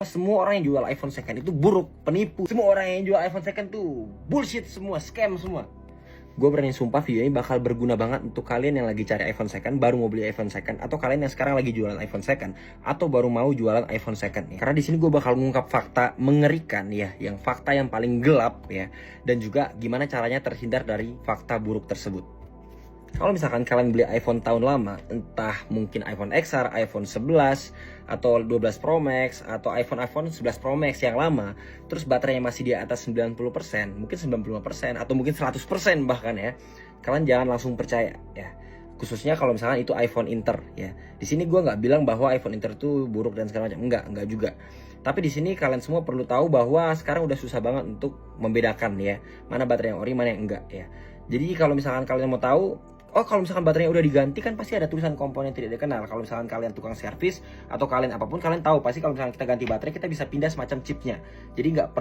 Semua orang yang jual iPhone second itu buruk, penipu. Semua orang yang jual iPhone second tuh bullshit semua, scam semua. Gue berani sumpah video ini bakal berguna banget untuk kalian yang lagi cari iPhone second, baru mau beli iPhone second, atau kalian yang sekarang lagi jualan iPhone second, atau baru mau jualan iPhone second ya. Karena di sini gue bakal mengungkap fakta mengerikan ya, yang fakta yang paling gelap ya, dan juga gimana caranya terhindar dari fakta buruk tersebut. Kalau misalkan kalian beli iPhone tahun lama, entah mungkin iPhone XR, iPhone 11, atau 12 Pro Max, atau iPhone 11 Pro Max yang lama, terus baterainya masih di atas 90%, mungkin 95%, atau mungkin 100% bahkan ya, kalian jangan langsung percaya ya. Khususnya kalau misalkan itu iPhone Inter ya. Di sini gue nggak bilang bahwa iPhone Inter itu buruk dan segala macam, enggak juga. Tapi di sini kalian semua perlu tahu bahwa sekarang udah susah banget untuk membedakan ya, mana baterai yang ori, mana yang enggak ya. Jadi kalau misalkan kalian mau tahu, oh kalau misalkan baterainya udah diganti kan pasti ada tulisan komponen tidak dikenal. Kalau misalkan kalian tukang servis atau kalian apapun, kalian tahu pasti kalau misalkan kita ganti baterai kita bisa pindah semacam chipnya. Jadi nggak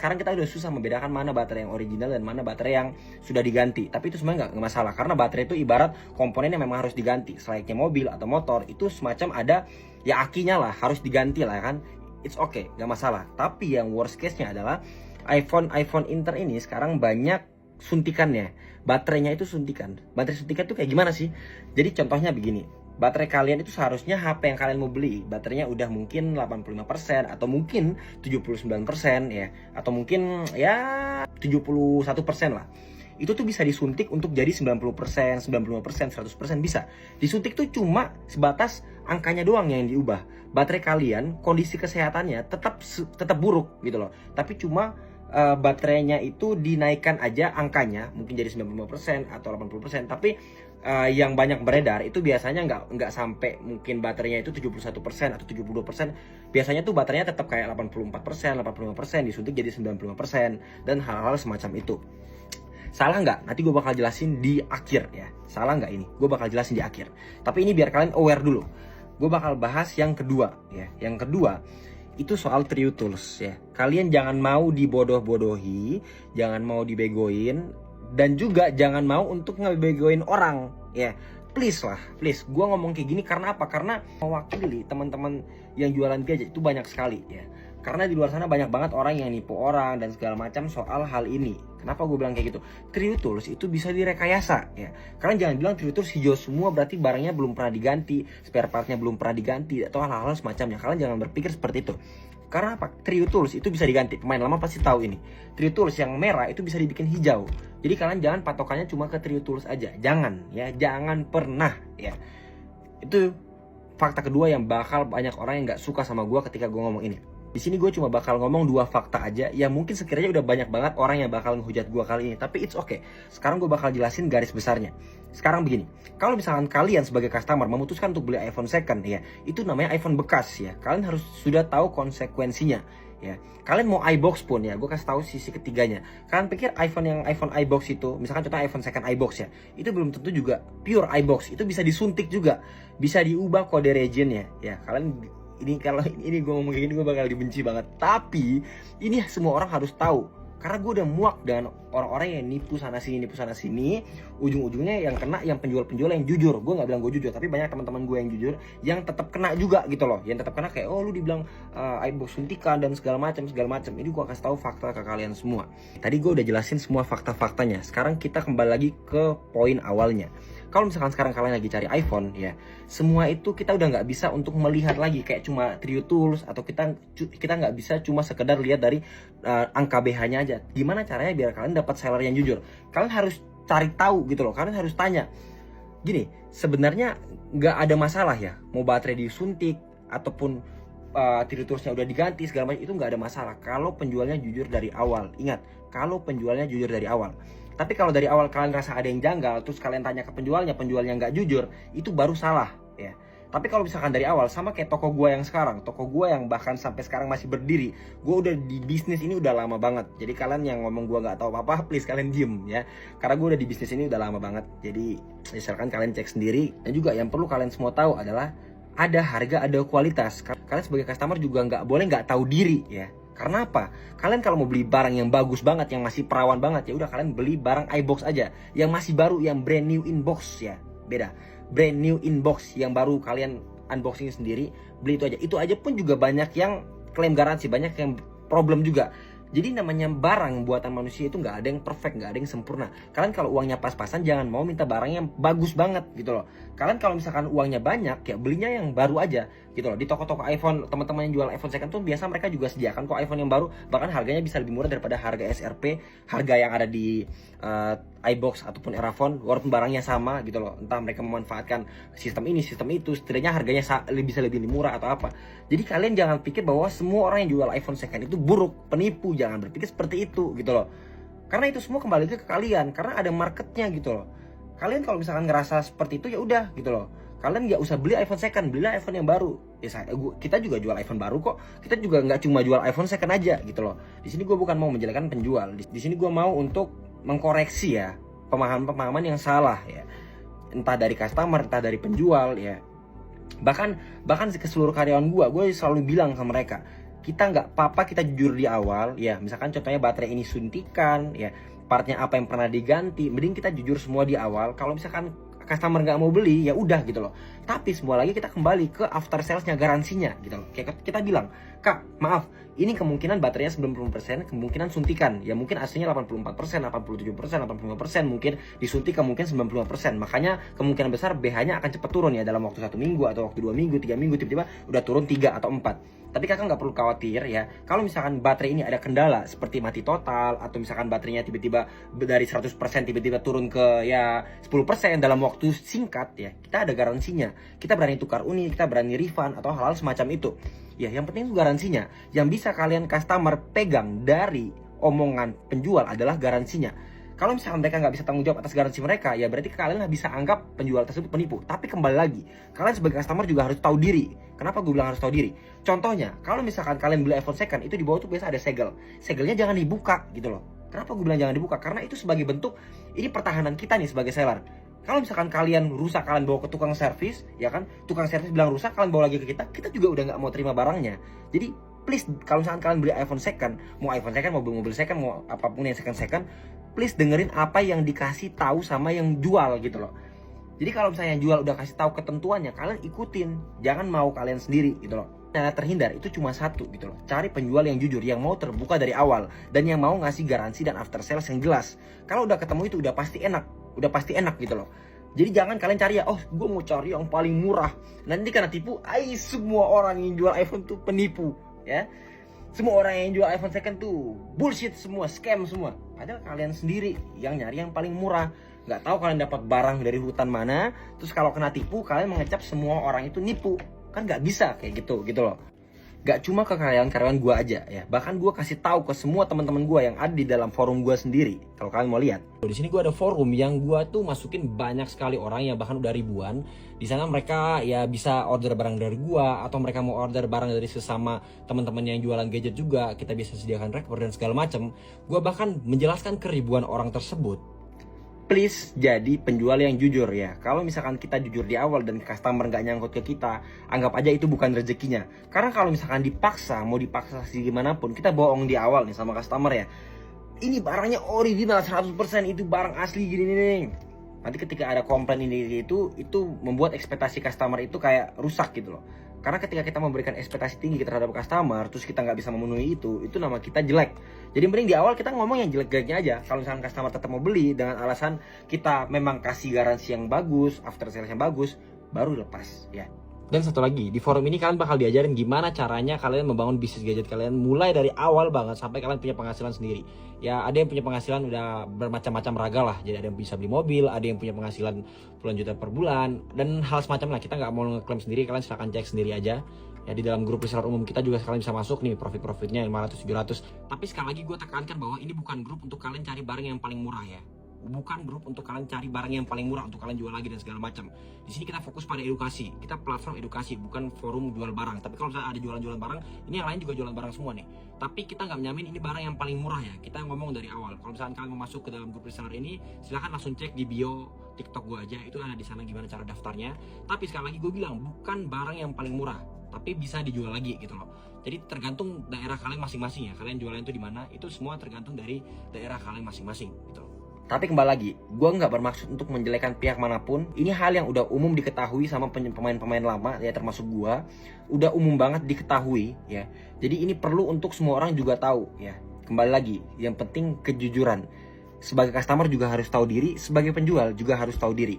sekarang kita udah susah membedakan mana baterai yang original dan mana baterai yang sudah diganti. Tapi itu sebenarnya nggak masalah karena baterai itu ibarat komponen yang memang harus diganti. Selayaknya mobil atau motor itu semacam ada ya akinya lah, harus diganti lah kan. It's okay, nggak masalah. Tapi yang worst case-nya adalah iPhone Inter ini sekarang banyak suntikannya. Baterainya itu suntikan. Baterai suntikan itu kayak gimana sih? Jadi contohnya begini. Baterai kalian itu seharusnya HP yang kalian mau beli, baterainya udah mungkin 85% atau mungkin 79% ya, atau mungkin ya 71% lah. Itu tuh bisa disuntik untuk jadi 90%, 95%, 100% bisa. Disuntik tuh cuma sebatas angkanya doang yang diubah. Baterai kalian kondisi kesehatannya tetap buruk gitu loh. Tapi cuma baterainya itu dinaikkan aja angkanya mungkin jadi 95% atau 80%, tapi yang banyak beredar itu biasanya nggak sampai mungkin baterainya itu 71% atau 72%. Biasanya tuh baterainya tetap kayak 84%, 85% disuntik jadi 95% dan hal-hal semacam itu. Salah nggak? Nanti gue bakal jelasin di akhir ya. Salah nggak ini? Gue bakal jelasin di akhir. Tapi ini biar kalian aware dulu. Gue bakal bahas yang kedua ya. Yang kedua itu soal True Tools ya. Kalian jangan mau dibodoh-bodohi, jangan mau dibegoin, dan juga jangan mau untuk ngebegoin orang ya. Please lah, please. Gua ngomong kayak gini karena apa? Karena mewakili teman-teman yang jualan gadget itu banyak sekali ya. Karena di luar sana banyak banget orang yang nipu orang dan segala macam soal hal ini. Kenapa gue bilang kayak gitu? True Tools itu bisa direkayasa ya. Kalian jangan bilang True Tools hijau semua berarti barangnya belum pernah diganti, spare partnya belum pernah diganti atau hal-hal semacamnya. Kalian jangan berpikir seperti itu. Karena apa? True Tools itu bisa diganti. Pemain lama pasti tahu ini. True Tools yang merah itu bisa dibikin hijau. Jadi kalian jangan patokannya cuma ke True Tools aja. Jangan ya, jangan pernah ya. Itu fakta kedua yang bakal banyak orang yang nggak suka sama gue ketika gue ngomong ini. Di sini gue cuma bakal ngomong dua fakta aja yang mungkin sekiranya udah banyak banget orang yang bakal ngehujat gue kali ini. Tapi it's okay. Sekarang gue bakal jelasin garis besarnya. Sekarang begini, kalau misalkan kalian sebagai customer memutuskan untuk beli iPhone second ya, itu namanya iPhone bekas ya. Kalian harus sudah tahu konsekuensinya ya. Kalian mau iBox pun ya, gue kasih tahu sisi ketiganya. Kalian pikir iPhone iBox itu, misalkan contoh iPhone second iBox ya, itu belum tentu juga pure iBox. Itu bisa disuntik juga, bisa diubah kode regionnya ya. Kalian kalau ini gue ngomong kayak gini gue bakal dibenci banget. Tapi ini semua orang harus tahu. Karena gue udah muak dengan orang-orang yang nipu sana sini. Ujung-ujungnya yang kena yang penjual-penjual yang jujur. Gue gak bilang gue jujur, tapi banyak teman-teman gue yang jujur yang tetap kena juga gitu loh. Yang tetap kena kayak, oh lu dibilang iBox suntikan dan segala macam. Ini gue kasih tahu fakta ke kalian semua. Tadi gue udah jelasin semua fakta-faktanya. Sekarang kita kembali lagi ke poin awalnya. Kalau misalkan sekarang kalian lagi cari iPhone ya, semua itu kita udah nggak bisa untuk melihat lagi kayak cuma True Tools, atau kita nggak bisa cuma sekedar lihat dari angka BH-nya aja. Gimana caranya biar kalian dapat seller yang jujur? Kalian harus cari tahu gitu loh. Kalian harus tanya. Gini, sebenarnya nggak ada masalah ya, mau baterai disuntik ataupun True Tools-nya udah diganti segala macam, itu nggak ada masalah kalau penjualnya jujur dari awal. Ingat, kalau penjualnya jujur dari awal. Tapi kalau dari awal kalian rasa ada yang janggal, terus kalian tanya ke penjualnya nggak jujur, itu baru salah ya. Tapi kalau misalkan dari awal, sama kayak toko gue yang sekarang, toko gue yang bahkan sampai sekarang masih berdiri, gue udah di bisnis ini udah lama banget. Jadi kalian yang ngomong gue nggak tahu apa-apa, please kalian diem ya. Karena gue udah di bisnis ini udah lama banget. Jadi misalkan kalian cek sendiri. Dan juga yang perlu kalian semua tahu adalah ada harga, ada kualitas. Kalian sebagai customer juga nggak boleh nggak tahu diri ya. Karena apa? Kalian kalau mau beli barang yang bagus banget, yang masih perawan banget, ya udah kalian beli barang iBox aja, yang masih baru, yang brand new in box ya. Beda. Brand new in box yang baru kalian unboxing sendiri, beli itu aja. Itu aja pun juga banyak yang klaim garansi, banyak yang problem juga. Jadi namanya barang buatan manusia itu nggak ada yang perfect, nggak ada yang sempurna. Kalian kalau uangnya pas-pasan jangan mau minta barang yang bagus banget gitu loh. Kalian kalau misalkan uangnya banyak ya belinya yang baru aja gitu loh. Di toko-toko iPhone, teman-teman yang jual iPhone second tuh biasa mereka juga sediakan kok iPhone yang baru, bahkan harganya bisa lebih murah daripada harga SRP, harga yang ada di iBox ataupun Erafone, walaupun barangnya sama gitu loh. Entah mereka memanfaatkan sistem ini, sistem itu, setidaknya harganya bisa lebih murah atau apa. Jadi kalian jangan pikir bahwa semua orang yang jual iPhone second itu buruk, penipu. Jangan berpikir seperti itu gitu loh. Karena itu semua kembali ke kalian, karena ada marketnya gitu loh. Kalian kalau misalkan ngerasa seperti itu ya udah gitu loh. Kalian nggak usah beli iPhone second, belilah iPhone yang baru. Ya kita juga jual iPhone baru kok. Kita juga nggak cuma jual iPhone second aja gitu loh. Di sini gue bukan mau menjelekkan penjual. Di sini gue mau untuk mengkoreksi ya pemahaman-pemahaman yang salah ya. Entah dari customer, entah dari penjual ya. Bahkan ke seluruh karyawan gue selalu bilang ke mereka, kita nggak apa-apa kita jujur di awal ya. Misalkan contohnya baterai ini suntikan ya, partnya apa yang pernah diganti, mending kita jujur semua di awal. Kalau misalkan customer nggak mau beli ya udah gitu loh. Tapi semua lagi kita kembali ke after salesnya, garansinya gitu loh. Kayak kita bilang, kak maaf, ini kemungkinan baterainya 90%, kemungkinan suntikan ya mungkin aslinya 84%, 87%, 85%, mungkin disuntik mungkin 95%. Makanya kemungkinan besar BH-nya akan cepat turun ya dalam waktu 1 minggu atau waktu 2 minggu, 3 minggu, tiba-tiba udah turun 3 atau 4. Tapi kakak nggak perlu khawatir ya, kalau misalkan baterai ini ada kendala seperti mati total, atau misalkan baterainya tiba-tiba dari 100% tiba-tiba turun ke ya 10% dalam waktu singkat ya, kita ada garansinya. Kita berani tukar unit, kita berani refund atau hal-hal semacam itu. Ya yang penting itu garansinya. Yang bisa kalian customer pegang dari omongan penjual adalah garansinya. Kalau misalkan mereka nggak bisa tanggung jawab atas garansi mereka, ya berarti kalian bisa anggap penjual tersebut penipu. Tapi kembali lagi, kalian sebagai customer juga harus tahu diri. Kenapa gue bilang harus tahu diri? Contohnya, kalau misalkan kalian beli iPhone second, itu di bawah tuh biasa ada segel. Segelnya jangan dibuka gitu loh. Kenapa gue bilang jangan dibuka? Karena itu sebagai bentuk, ini pertahanan kita nih sebagai seller. Kalau misalkan kalian rusak, kalian bawa ke tukang servis, ya kan? Tukang servis bilang rusak, kalian bawa lagi ke kita juga udah nggak mau terima barangnya. Jadi please, kalau misalkan kalian beli iPhone second, mau iPhone second, mobil second, mau apapun yang second, please dengerin apa yang dikasih tahu sama yang jual gitu loh. Jadi kalau misalnya yang jual udah kasih tahu ketentuannya, kalian ikutin, jangan mau kalian sendiri gitu loh. Cara terhindar itu cuma satu gitu loh, cari penjual yang jujur, yang mau terbuka dari awal, dan yang mau ngasih garansi dan after sales yang jelas. Kalau udah ketemu itu udah pasti enak gitu loh. Jadi jangan kalian cari ya, oh gue mau cari yang paling murah, nanti karena tipu, semua orang yang jual iPhone tuh penipu ya. Semua orang yang jual iPhone second tuh bullshit semua, scam semua. Padahal kalian sendiri yang nyari yang paling murah. Nggak tahu kalian dapat barang dari hutan mana, terus kalau kena tipu kalian mengecap semua orang itu nipu. Kan nggak bisa kayak gitu loh. Gak cuma ke karyawan-karyawan gue aja ya, bahkan gue kasih tahu ke semua teman-teman gue yang ada di dalam forum gue sendiri. Kalau kalian mau lihat, di sini gue ada forum yang gue tuh masukin banyak sekali orang yang bahkan udah ribuan. Di sana mereka ya bisa order barang dari gue, atau mereka mau order barang dari sesama teman-teman yang jualan gadget juga. Kita bisa sediakan rekor dan segala macam. Gue bahkan menjelaskan ke ribuan orang tersebut, please jadi penjual yang jujur ya. Kalau misalkan kita jujur di awal dan customer nggak nyangkut ke kita, anggap aja itu bukan rezekinya. Karena kalau misalkan mau dipaksa segimanapun, kita bohong di awal nih sama customer ya, ini barangnya original 100%, itu barang asli gini nih. Nanti ketika ada komplain ini itu membuat ekspektasi customer itu kayak rusak gitu loh. Karena ketika kita memberikan ekspektasi tinggi terhadap customer, terus kita nggak bisa memenuhi itu nama kita jelek. Jadi mending di awal kita ngomong yang jelek-jeleknya aja. Kalau misalkan customer tetap mau beli dengan alasan kita memang kasih garansi yang bagus, after sales yang bagus, baru lepas ya. Dan satu lagi, di forum ini kalian bakal diajarin gimana caranya kalian membangun bisnis gadget kalian mulai dari awal banget sampai kalian punya penghasilan sendiri. Ya ada yang punya penghasilan udah bermacam-macam raga lah. Jadi ada yang bisa beli mobil, ada yang punya penghasilan puluhan juta per bulan, dan hal semacam lah. Kita nggak mau ngeklaim sendiri, kalian silahkan cek sendiri aja. Ya di dalam grup reseller umum kita juga kalian bisa masuk nih, profitnya 500-700. Tapi sekali lagi gue tekankan bahwa ini bukan grup untuk kalian cari barang yang paling murah ya. Bukan grup untuk kalian cari barang yang paling murah untuk kalian jual lagi dan segala macam. Di sini kita fokus pada edukasi. Kita platform edukasi, bukan forum jual barang. Tapi kalau misalnya ada jualan barang, ini yang lain juga jualan barang semua nih. Tapi kita nggak menyamin ini barang yang paling murah ya. Kita ngomong dari awal. Kalau misalnya kalian mau masuk ke dalam grup reseller ini, silahkan langsung cek di bio TikTok gue aja. Itu ada di sana gimana cara daftarnya. Tapi sekali lagi gue bilang, bukan barang yang paling murah, tapi bisa dijual lagi gitu loh. Jadi tergantung daerah kalian masing-masing ya. Kalian jualan itu di mana? Itu semua tergantung dari daerah kalian masing-masing gitu loh. Tapi kembali lagi, gue nggak bermaksud untuk menjelekan pihak manapun. Ini hal yang udah umum diketahui sama pemain-pemain lama ya, termasuk gue. Udah umum banget diketahui ya. Jadi ini perlu untuk semua orang juga tahu ya. Kembali lagi, yang penting kejujuran. Sebagai customer juga harus tahu diri, sebagai penjual juga harus tahu diri.